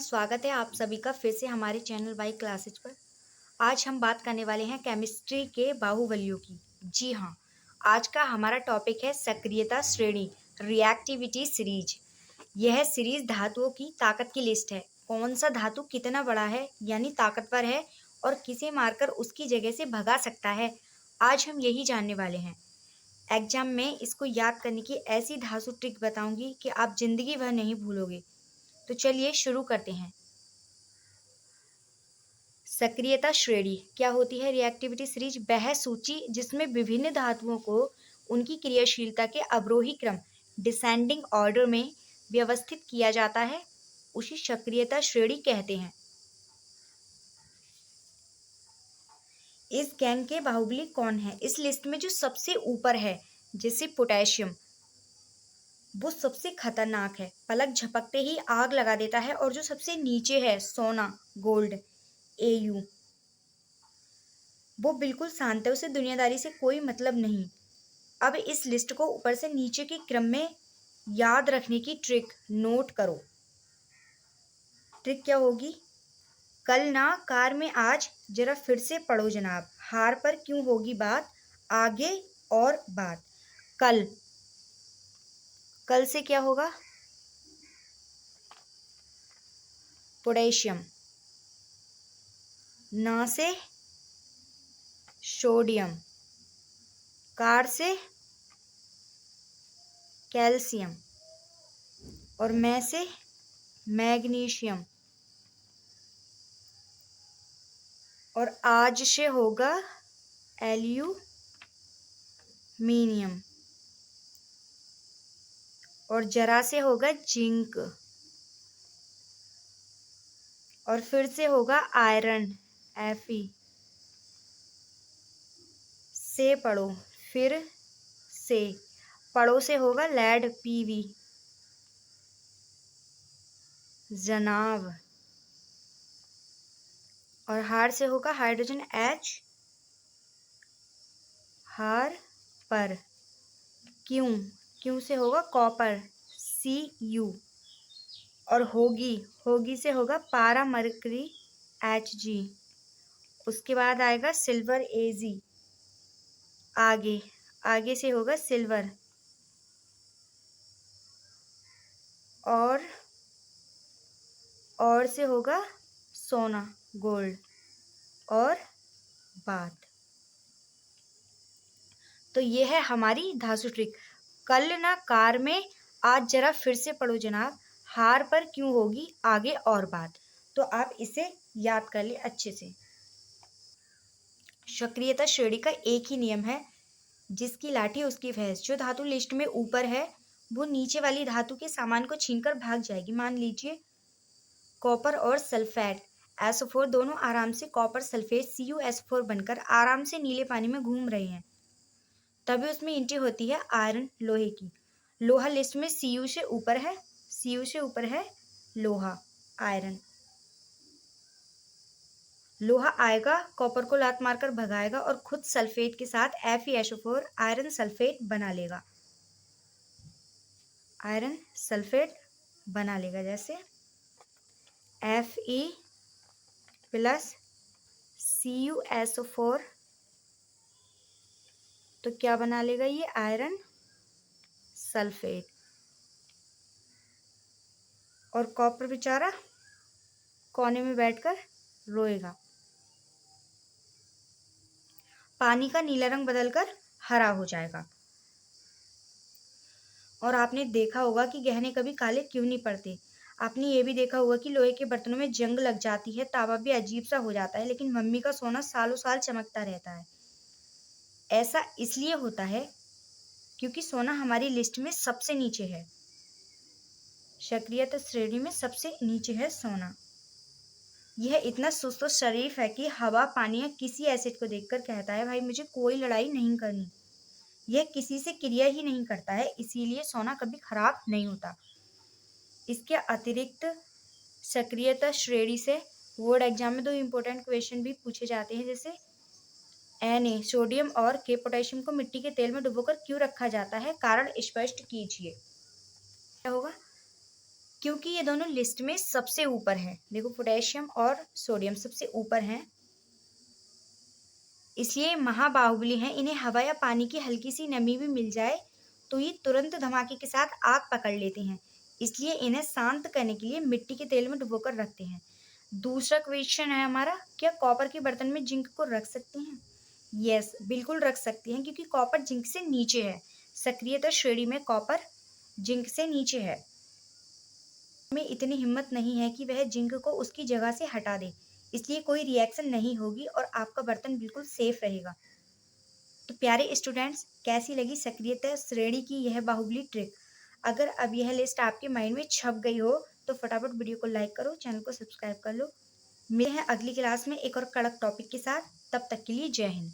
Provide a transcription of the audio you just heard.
स्वागत है आप सभी का फिर से हमारे चैनल बाई क्लासेज पर। आज हम बात करने वाले हैं केमिस्ट्री के बाहुबलियों की। जी हाँ, आज का हमारा टॉपिक है सक्रियता श्रेणी, रिएक्टिविटी सीरीज। यह सीरीज धातुओं की ताकत की लिस्ट है। कौन सा धातु कितना बड़ा है यानी ताकतवर है और किसे मारकर उसकी जगह से भगा सकता है, आज हम यही जानने वाले हैं। एग्जाम में इसको याद करने की ऐसी धांसू ट्रिक बताऊंगी कि आप जिंदगी भर नहीं भूलोगे। तो चलिए शुरू करते हैं। सक्रियता श्रेणी क्या होती है? रिएक्टिविटी सीरीज वह सूची जिसमें विभिन्न धातुओं को उनकी क्रियाशीलता के अवरोही क्रम, डिसेंडिंग ऑर्डर में व्यवस्थित किया जाता है, उसी सक्रियता श्रेणी कहते हैं। इस गैंग के बाहुबली कौन है? इस लिस्ट में जो सबसे ऊपर है, जैसे पोटेशियम, वो सबसे खतरनाक है, पलक झपकते ही आग लगा देता है। और जो सबसे नीचे है, सोना, गोल्ड, एयू, वो बिल्कुल शांत है, उसे दुनियादारी से कोई मतलब नहीं। अब इस लिस्ट को ऊपर से नीचे के क्रम में याद रखने की ट्रिक नोट करो। ट्रिक क्या होगी? कल ना कार में आज, जरा फिर से पढ़ो जनाब, हार पर क्यों होगी बात, आगे और बात। कल, कल से क्या होगा? पोटेशियम, ना से सोडियम, कार से कैल्शियम और मैं से मैग्नीशियम और आज से होगा एल्यूमिनियम और जरा से होगा जिंक और फिर से होगा आयरन, Fe। से पढ़ो, फिर से पढ़ो से होगा लेड, Pv जनाब और हार से होगा हाइड्रोजन, H। हार पर क्यों, क्यों से होगा कॉपर, Cu और होगी, होगी से होगा पारा मरकरी, Hg। उसके बाद आएगा सिल्वर, Ag। आगे, आगे से होगा सिल्वर और से होगा सोना, गोल्ड और बात। तो ये है हमारी धांसू ट्रिक। कल ना कार में आज, जरा फिर से पढ़ो जनाब, हार पर क्यों होगी आगे और बात। तो आप इसे याद कर ले अच्छे से। सक्रियता श्रेणी का एक ही नियम है, जिसकी लाठी उसकी भैंस। जो धातु लिस्ट में ऊपर है वो नीचे वाली धातु के सामान को छीनकर भाग जाएगी। मान लीजिए कॉपर और सल्फेट SO4 दोनों आराम से कॉपर सल्फेट CuSO4 बनकर आराम से नीले पानी में घूम रहे हैं, तभी उसमें एंट्री होती है आयरन, लोहे की। लोहा लिस्ट में Cu से ऊपर है, Cu से ऊपर है लोहा, आयरन। लोहा आएगा, कॉपर को लात मारकर भगाएगा और खुद सल्फेट के साथ FeSO4 आयरन सल्फेट बना लेगा, आयरन सल्फेट बना लेगा। जैसे Fe प्लस CuSO4, तो क्या बना लेगा ये? Iron sulphate. और कॉपर बेचारा कोने में बैठकर रोएगा। पानी का नीला रंग बदलकर हरा हो जाएगा। और आपने देखा होगा कि गहने कभी काले क्यों नहीं पड़ते। आपने ये भी देखा होगा कि लोहे के बर्तनों में जंग लग जाती है, तावा भी अजीब सा हो जाता है, लेकिन मम्मी का सोना सालों साल चमकता रहता है। ऐसा इसलिए होता है क्योंकि सोना हमारी लिस्ट में सबसे नीचे है, सक्रियता श्रेणी में सबसे नीचे है सोना। यह इतना सुस्त और शरीफ है कि हवा, पानी या किसी एसिड को देखकर कहता है भाई मुझे कोई लड़ाई नहीं करनी। यह किसी से क्रिया ही नहीं करता है, इसीलिए सोना कभी खराब नहीं होता। इसके अतिरिक्त सक्रियता श्रेणी से बोर्ड एग्जाम में 2 इम्पोर्टेंट क्वेश्चन भी पूछे जाते हैं, जैसे Na सोडियम और K पोटेशियम को मिट्टी के तेल में डुबोकर क्यों रखा जाता है, कारण स्पष्ट कीजिए। क्या होगा? क्योंकि ये दोनों लिस्ट में सबसे ऊपर है। देखो पोटेशियम और सोडियम सबसे ऊपर हैं, इसलिए महाबाहुबली हैं। इन्हें हवा या पानी की हल्की सी नमी भी मिल जाए तो ये तुरंत धमाके के साथ आग पकड़ लेते हैं, इसलिए इन्हें शांत करने के लिए मिट्टी के तेल में डुबोकर रखते हैं। दूसरा क्वेश्चन है हमारा, क्या कॉपर के बर्तन में जिंक को रख सकते हैं? यस, बिल्कुल रख सकते हैं, क्योंकि कॉपर जिंक से नीचे है। सक्रियता श्रेणी में कॉपर जिंक से नीचे है। में इतनी हिम्मत नहीं है कि वह जिंक को उसकी जगह से हटा दे, इसलिए कोई रिएक्शन नहीं होगी और आपका बर्तन बिल्कुल सेफ रहेगा। तो प्यारे स्टूडेंट्स, कैसी लगी सक्रियता श्रेणी की यह बाहुबली ट्रिक? अगर अब यह लिस्ट आपके माइंड में छप गई हो तो फटाफट वीडियो को लाइक करो, चैनल को सब्सक्राइब कर लो। मिलते हैं अगली क्लास में एक और कड़क टॉपिक के साथ। तब तक के लिए जय हिंद।